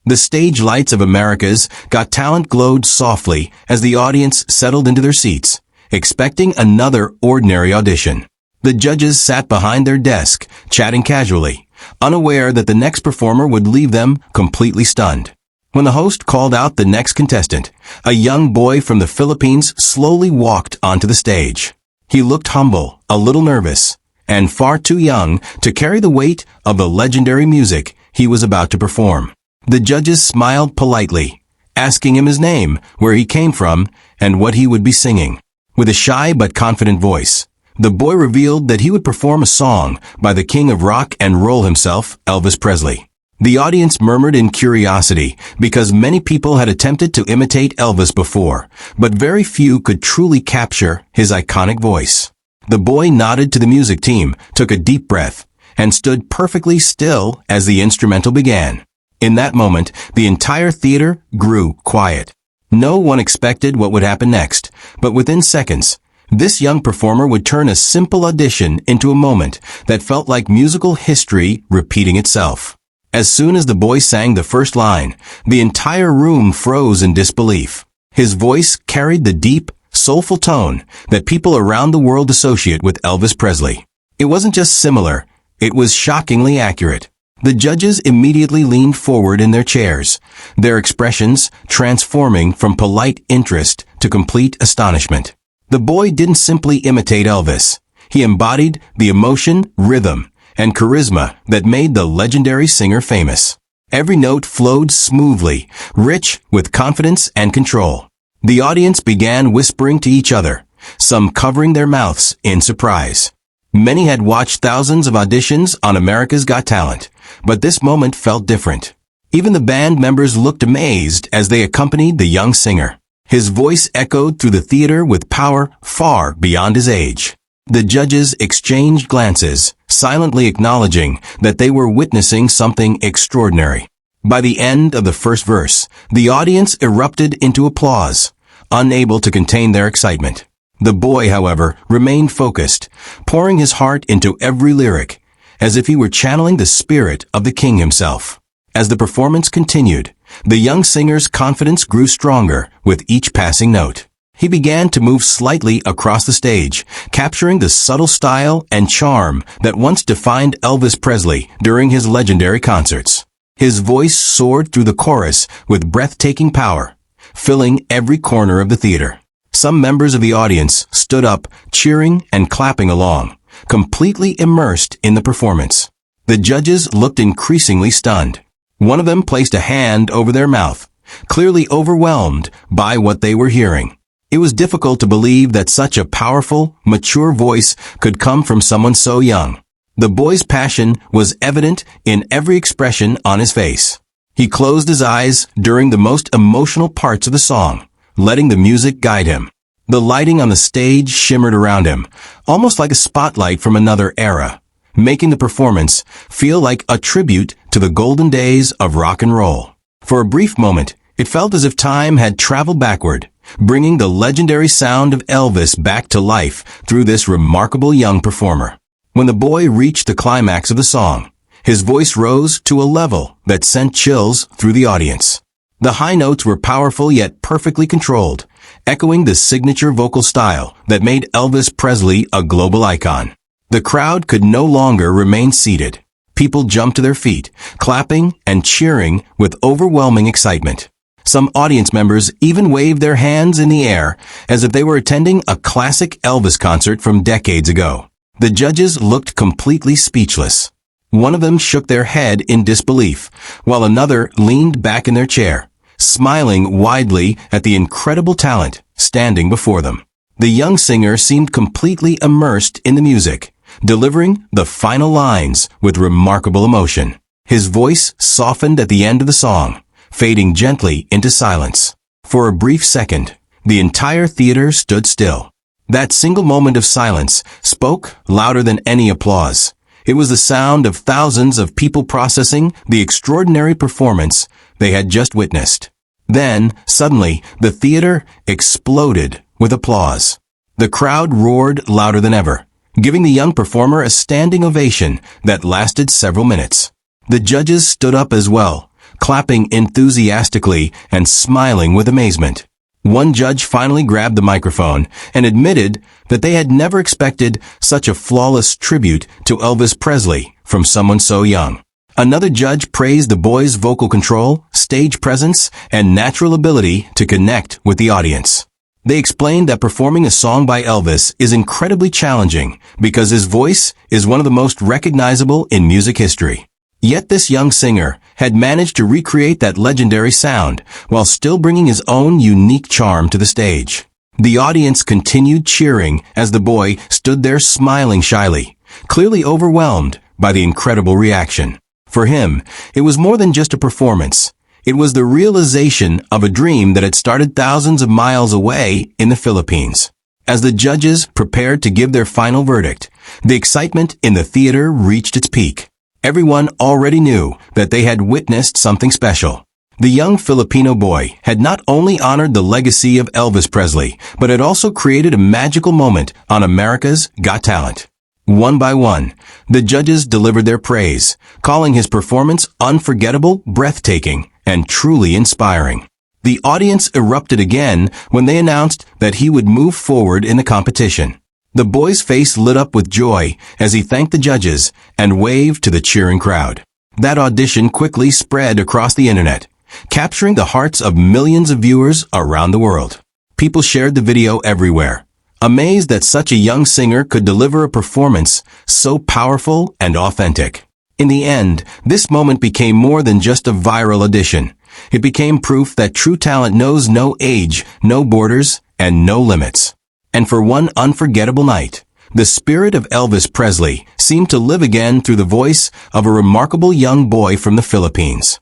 The stage lights of America's Got Talent glowed softly as the audience settled into their seats, expecting another ordinary audition. The judges sat behind their desk, chatting casually, unaware that the next performer would leave them completely stunned. When the host called out the next contestant, a young boy from the Philippines slowly walked onto the stage. He looked humble, a little nervous, and far too young to carry the weight of the legendary music he was about to perform. The judges smiled politely, asking him his name, where he came from, and what he would be singing. With a shy but confident voice, the boy revealed that he would perform a song by the king of rock and roll himself, Elvis Presley. The audience murmured in curiosity because many people had attempted to imitate Elvis before, but very few could truly capture his iconic voice. The boy nodded to the music team, took a deep breath, and stood perfectly still as the instrumental began. In that moment, the entire theater grew quiet. No one expected what would happen next, but within seconds, this young performer would turn a simple audition into a moment that felt like musical history repeating itself. As soon as the boy sang the first line, the entire room froze in disbelief. His voice carried the deep, soulful tone that people around the world associate with Elvis Presley. It wasn't just similar, it was shockingly accurate. The judges immediately leaned forward in their chairs, their expressions transforming from polite interest to complete astonishment. The boy didn't simply imitate Elvis. He embodied the emotion, rhythm, and charisma that made the legendary singer famous. Every note flowed smoothly, rich with confidence and control. The audience began whispering to each other, some covering their mouths in surprise. Many had watched thousands of auditions on America's Got Talent, but this moment felt different. Even the band members looked amazed as they accompanied the young singer. His voice echoed through the theater with power far beyond his age. The judges exchanged glances, silently acknowledging that they were witnessing something extraordinary. By the end of the first verse, the audience erupted into applause, unable to contain their excitement. The boy, however, remained focused, pouring his heart into every lyric, as if he were channeling the spirit of the king himself. As the performance continued, the young singer's confidence grew stronger with each passing note. He began to move slightly across the stage, capturing the subtle style and charm that once defined Elvis Presley during his legendary concerts. His voice soared through the chorus with breathtaking power, filling every corner of the theater. Some members of the audience stood up, cheering and clapping along, completely immersed in the performance. The judges looked increasingly stunned. One of them placed a hand over their mouth, clearly overwhelmed by what they were hearing. It was difficult to believe that such a powerful, mature voice could come from someone so young. The boy's passion was evident in every expression on his face. He closed his eyes during the most emotional parts of the song, letting the music guide him. The lighting on the stage shimmered around him, almost like a spotlight from another era, making the performance feel like a tribute to the golden days of rock and roll. For a brief moment, it felt as if time had traveled backward, bringing the legendary sound of Elvis back to life through this remarkable young performer. When the boy reached the climax of the song, his voice rose to a level that sent chills through the audience. The high notes were powerful yet perfectly controlled, echoing the signature vocal style that made Elvis Presley a global icon. The crowd could no longer remain seated. People jumped to their feet, clapping and cheering with overwhelming excitement. Some audience members even waved their hands in the air as if they were attending a classic Elvis concert from decades ago. The judges looked completely speechless. One of them shook their head in disbelief, while another leaned back in their chair, smiling widely at the incredible talent standing before them. The young singer seemed completely immersed in the music, delivering the final lines with remarkable emotion. His voice softened at the end of the song, fading gently into silence. For a brief second, the entire theater stood still. That single moment of silence spoke louder than any applause. It was the sound of thousands of people processing the extraordinary performance they had just witnessed. Then, suddenly, the theater exploded with applause. The crowd roared louder than ever, giving the young performer a standing ovation that lasted several minutes. The judges stood up as well, clapping enthusiastically and smiling with amazement. One judge finally grabbed the microphone and admitted that they had never expected such a flawless tribute to Elvis Presley from someone so young. Another judge praised the boy's vocal control, stage presence, and natural ability to connect with the audience. They explained that performing a song by Elvis is incredibly challenging because his voice is one of the most recognizable in music history. Yet this young singer had managed to recreate that legendary sound while still bringing his own unique charm to the stage. The audience continued cheering as the boy stood there smiling shyly, clearly overwhelmed by the incredible reaction. For him, it was more than just a performance. It was the realization of a dream that had started thousands of miles away in the Philippines. As the judges prepared to give their final verdict, the excitement in the theater reached its peak. Everyone already knew that they had witnessed something special. The young Filipino boy had not only honored the legacy of Elvis Presley, but had also created a magical moment on America's Got Talent. One by one, the judges delivered their praise, calling his performance unforgettable, breathtaking, and truly inspiring. The audience erupted again when they announced that he would move forward in the competition. The boy's face lit up with joy as he thanked the judges and waved to the cheering crowd. That audition quickly spread across the internet, capturing the hearts of millions of viewers around the world. People shared the video everywhere, amazed that such a young singer could deliver a performance so powerful and authentic. In the end, this moment became more than just a viral audition. It became proof that true talent knows no age, no borders, and no limits. And for one unforgettable night, the spirit of Elvis Presley seemed to live again through the voice of a remarkable young boy from the Philippines.